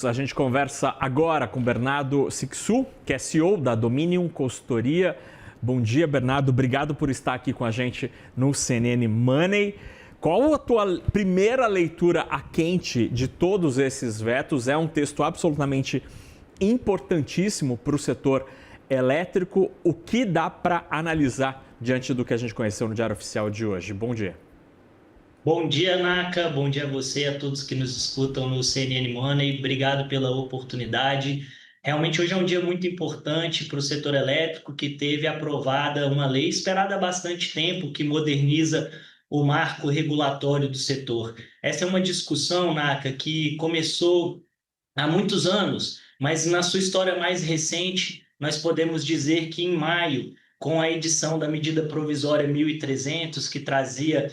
A gente conversa agora com Bernardo Sixu, que é CEO da Dominium Consultoria. Bom dia, Bernardo. Obrigado por estar aqui com a gente no CNN Money. Qual a tua primeira leitura a quente de todos esses vetos? É um texto absolutamente importantíssimo para o setor elétrico. O que dá para analisar diante do que a gente conheceu no Diário Oficial de hoje? Bom dia. Bom dia, Naka. Bom dia a você, a todos que nos escutam no CNN Money. Obrigado pela oportunidade. Realmente hoje é um dia muito importante para o setor elétrico, que teve aprovada uma lei esperada há bastante tempo, que moderniza o marco regulatório do setor. Essa é uma discussão, Naka, que começou há muitos anos, mas na sua história mais recente, nós podemos dizer que em maio, com a edição da medida provisória 1300, que trazia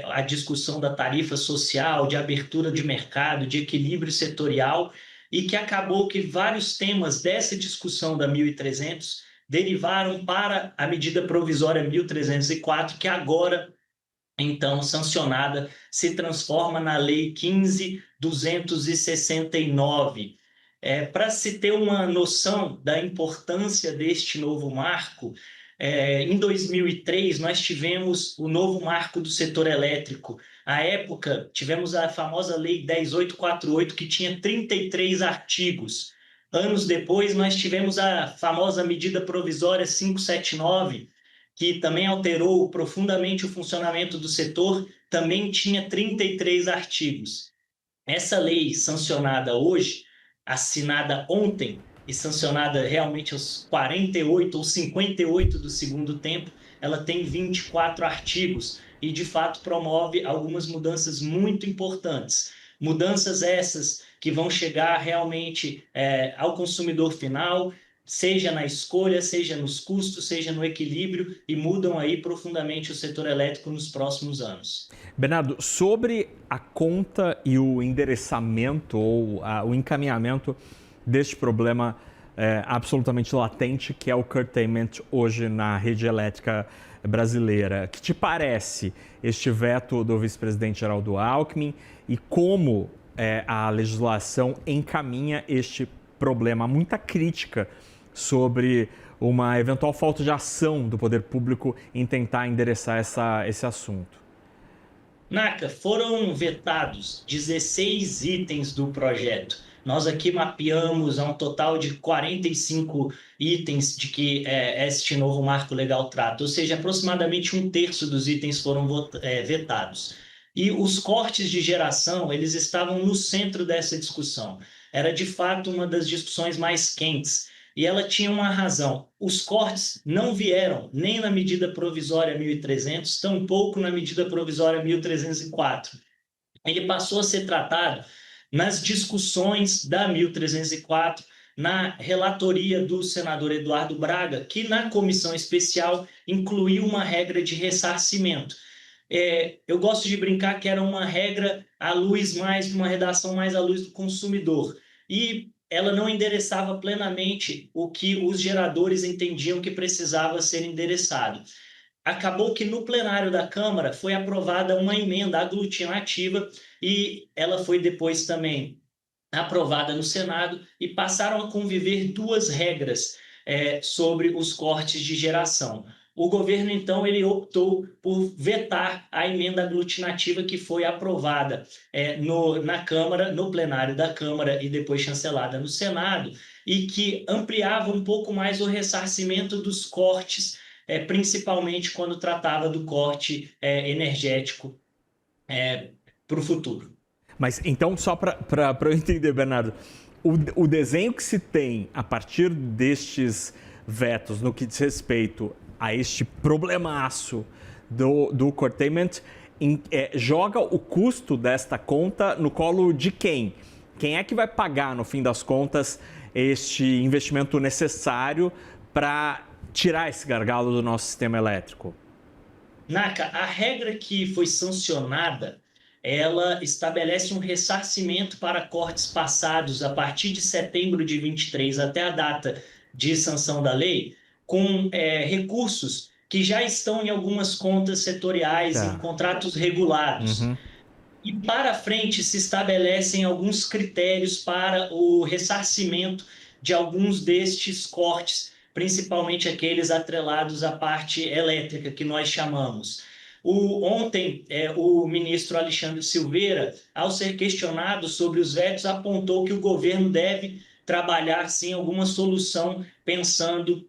a discussão da tarifa social, de abertura de mercado, de equilíbrio setorial, e que acabou que vários temas dessa discussão da 1300 derivaram para a medida provisória 1304, que agora, então sancionada, se transforma na Lei 15.269. Para se ter uma noção da importância deste novo marco, em 2003 nós tivemos o novo marco do setor elétrico. À época, tivemos a famosa Lei 10.848, que tinha 33 artigos. Anos depois, nós tivemos a famosa medida provisória 579, que também alterou profundamente o funcionamento do setor, também tinha 33 artigos. Essa lei sancionada hoje, assinada ontem e sancionada realmente aos 48 ou 58 do segundo tempo, ela tem 24 artigos e, de fato, promove algumas mudanças muito importantes. Mudanças essas que vão chegar realmente ao consumidor final, seja na escolha, seja nos custos, seja no equilíbrio, e mudam aí profundamente o setor elétrico nos próximos anos. Bernardo, sobre a conta e o endereçamento ou o encaminhamento deste problema absolutamente latente, que é o curtailment hoje na rede elétrica brasileira. Que te parece este veto do vice-presidente Geraldo Alckmin e como a legislação encaminha este problema? Há muita crítica sobre uma eventual falta de ação do poder público em tentar endereçar esse assunto. Naka, foram vetados 16 itens do projeto. Nós aqui mapeamos a um total de 45 itens de que este novo marco legal trata, ou seja, aproximadamente um terço dos itens foram vetados. E os cortes de geração, eles estavam no centro dessa discussão. Era, de fato, uma das discussões mais quentes. E ela tinha uma razão. Os cortes não vieram nem na medida provisória 1300, tampouco na medida provisória 1304. Ele passou a ser tratado nas discussões da 1304, na relatoria do senador Eduardo Braga, que na comissão especial incluiu uma regra de ressarcimento. Eu gosto de brincar que era uma regra à luz mais, uma redação mais à luz do consumidor. E ela não endereçava plenamente o que os geradores entendiam que precisava ser endereçado. Acabou que no plenário da Câmara foi aprovada uma emenda aglutinativa e ela foi depois também aprovada no Senado, e passaram a conviver duas regras sobre os cortes de geração. O governo, então, ele optou por vetar a emenda aglutinativa que foi aprovada na Câmara, no plenário da Câmara e depois chancelada no Senado, e que ampliava um pouco mais o ressarcimento dos cortes, principalmente quando tratava do corte energético para o futuro. Mas então, só para eu entender, Bernardo, o desenho que se tem a partir destes vetos no que diz respeito a este problemaço do curtailment joga o custo desta conta no colo de quem? Quem é que vai pagar, no fim das contas, este investimento necessário para tirar esse gargalo do nosso sistema elétrico? Naka, a regra que foi sancionada, ela estabelece um ressarcimento para cortes passados a partir de setembro de 23 até a data de sanção da lei, com recursos que já estão em algumas contas setoriais, em Tá. contratos regulados. Uhum. E para frente se estabelecem alguns critérios para o ressarcimento de alguns destes cortes, principalmente aqueles atrelados à parte elétrica, que nós chamamos. Ontem, o ministro Alexandre Silveira, ao ser questionado sobre os vetos, apontou que o governo deve trabalhar, sim, alguma solução pensando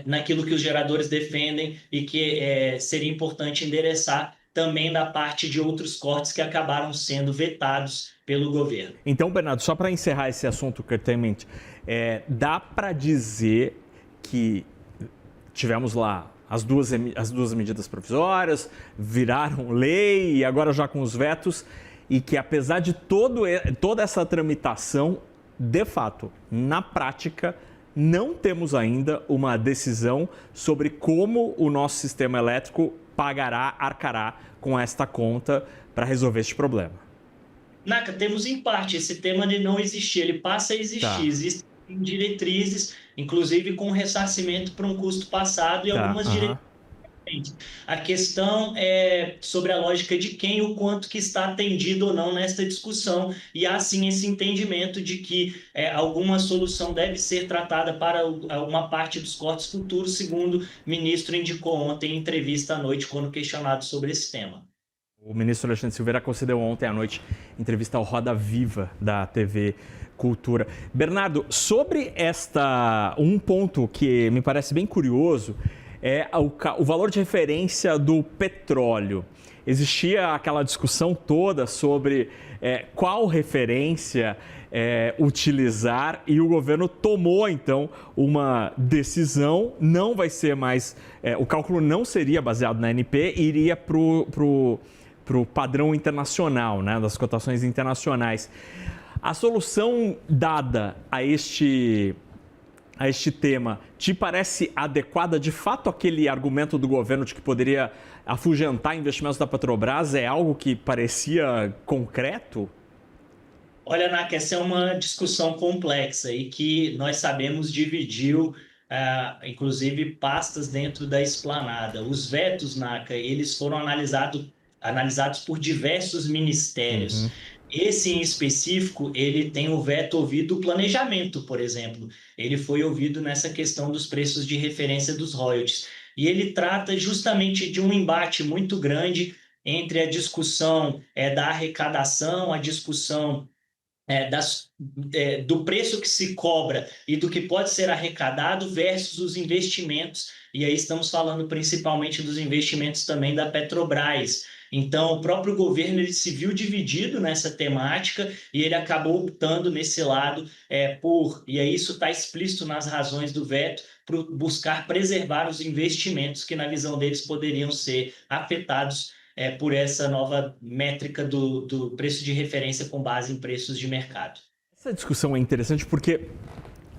naquilo que os geradores defendem e que seria importante endereçar também da parte de outros cortes que acabaram sendo vetados pelo governo. Então, Bernardo, só para encerrar esse assunto curtailment, dá para dizer que tivemos lá as duas medidas provisórias, viraram lei e agora já com os vetos, e que apesar de toda essa tramitação, de fato, na prática, não temos ainda uma decisão sobre como o nosso sistema elétrico arcará com esta conta para resolver este problema. Naka, temos em parte, esse tema de não existir, ele passa a existir. Tá. Existem diretrizes, inclusive com ressarcimento para um custo passado e algumas diretrizes. A questão é sobre a lógica de quem, o quanto que está atendido ou não nesta discussão, e há sim esse entendimento de que alguma solução deve ser tratada para uma parte dos cortes futuros, segundo o ministro indicou ontem em entrevista à noite, quando questionado sobre esse tema. O ministro Alexandre Silveira concedeu ontem à noite entrevista ao Roda Viva da TV Cultura. Bernardo, sobre um ponto que me parece bem curioso, é o valor de referência do petróleo. Existia aquela discussão toda sobre qual referência utilizar, e o governo tomou, então, uma decisão. Não vai ser mais... o cálculo não seria baseado na ANP, iria para o padrão internacional, né, das cotações internacionais. A solução dada a este tema, te parece adequada? De fato, aquele argumento do governo de que poderia afugentar investimentos da Petrobras é algo que parecia concreto? Olha, Naka, essa é uma discussão complexa e que nós sabemos dividiu, inclusive, pastas dentro da esplanada. Os vetos, Naka, eles foram analisados por diversos ministérios. Uhum. Esse, em específico, ele tem o veto ouvido do planejamento, por exemplo. Ele foi ouvido nessa questão dos preços de referência dos royalties. E ele trata justamente de um embate muito grande entre a discussão da arrecadação, a discussão do preço que se cobra e do que pode ser arrecadado versus os investimentos. E aí estamos falando principalmente dos investimentos também da Petrobras. Então, o próprio governo ele se viu dividido nessa temática e ele acabou optando nesse lado e aí isso está explícito nas razões do veto, por buscar preservar os investimentos que, na visão deles, poderiam ser afetados por essa nova métrica do preço de referência com base em preços de mercado. Essa discussão é interessante porque,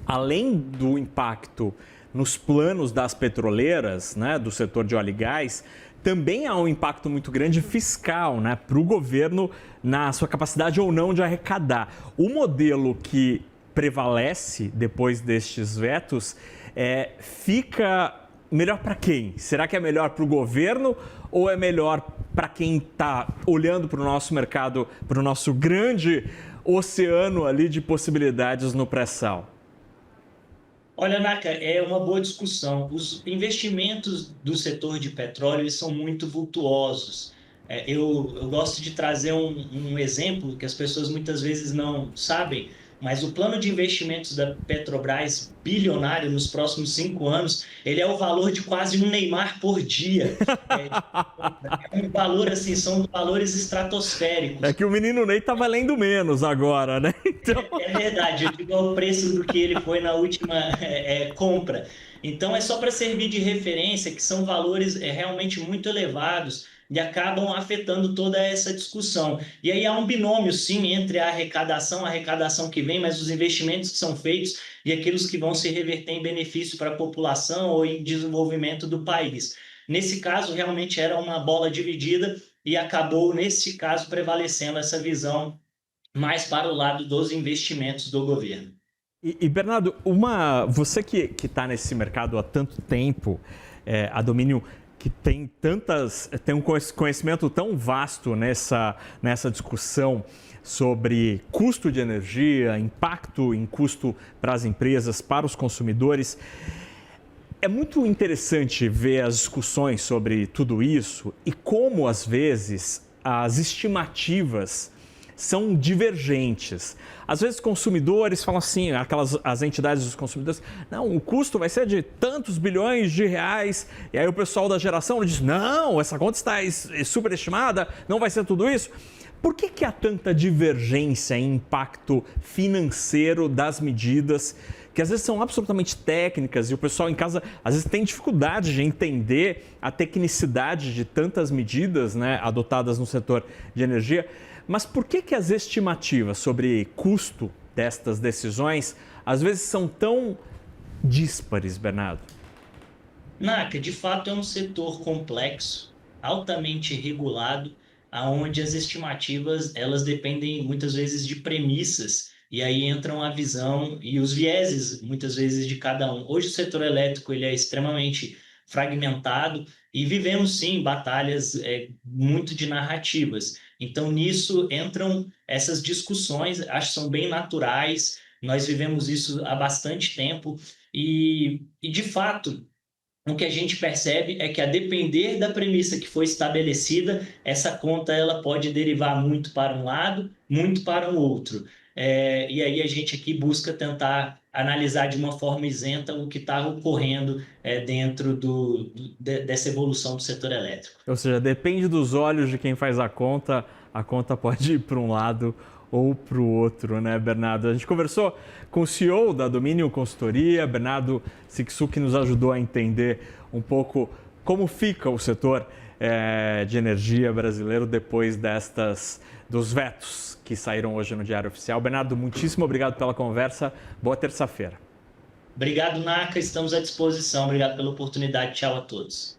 além do impacto nos planos das petroleiras, né, do setor de óleo e gás, também há um impacto muito grande fiscal, né, para o governo na sua capacidade ou não de arrecadar. O modelo que prevalece depois destes vetos fica melhor para quem? Será que é melhor para o governo ou é melhor para quem está olhando para o nosso mercado, para o nosso grande oceano ali de possibilidades no pré-sal? Olha, Naka, é uma boa discussão. Os investimentos do setor de petróleo eles são muito vultuosos. Eu gosto de trazer um exemplo que as pessoas muitas vezes não sabem, mas o plano de investimentos da Petrobras, bilionário nos próximos 5 anos, ele é o valor de quase um Neymar por dia. É um valor assim, são valores estratosféricos. É que o menino Ney tá valendo menos agora, né? Então... É verdade, eu digo o preço do que ele foi na última compra. Então, é só para servir de referência que são valores realmente muito elevados e acabam afetando toda essa discussão. E aí há um binômio, sim, entre a arrecadação que vem, mas os investimentos que são feitos e aqueles que vão se reverter em benefício para a população ou em desenvolvimento do país. Nesse caso, realmente era uma bola dividida e acabou, nesse caso, prevalecendo essa visão mais para o lado dos investimentos do governo. E Bernardo, você que está nesse mercado há tanto tempo, a Domínio que tem um conhecimento tão vasto nessa discussão sobre custo de energia, impacto em custo para as empresas, para os consumidores. É muito interessante ver as discussões sobre tudo isso e como, às vezes, as estimativas são divergentes. Às vezes, consumidores falam assim, as entidades dos consumidores, não, o custo vai ser de tantos bilhões de reais. E aí o pessoal da geração diz, não, essa conta está superestimada, não vai ser tudo isso. Por que há tanta divergência em impacto financeiro das medidas, que às vezes são absolutamente técnicas e o pessoal em casa às vezes tem dificuldade de entender a tecnicidade de tantas medidas, né, adotadas no setor de energia? Mas por que as estimativas sobre custo destas decisões às vezes são tão díspares, Bernardo? Naka, de fato é um setor complexo, altamente regulado, aonde as estimativas elas dependem muitas vezes de premissas e aí entram a visão e os vieses muitas vezes de cada um. Hoje o setor elétrico ele é extremamente fragmentado e vivemos sim batalhas muito de narrativas. Então nisso entram essas discussões, acho que são bem naturais. Nós vivemos isso há bastante tempo e de fato o que a gente percebe é que, a depender da premissa que foi estabelecida, essa conta ela pode derivar muito para um lado, muito para o outro. E aí a gente aqui busca tentar analisar de uma forma isenta o que está ocorrendo dentro dessa evolução do setor elétrico. Ou seja, depende dos olhos de quem faz a conta pode ir para um lado ou para o outro, né, Bernardo? A gente conversou com o CEO da Dominion Consultoria, Bernardo Sixu, que nos ajudou a entender um pouco como fica o setor de energia brasileiro depois dos vetos que saíram hoje no Diário Oficial. Bernardo, muitíssimo obrigado pela conversa. Boa terça-feira. Obrigado, Naka. Estamos à disposição. Obrigado pela oportunidade. Tchau a todos.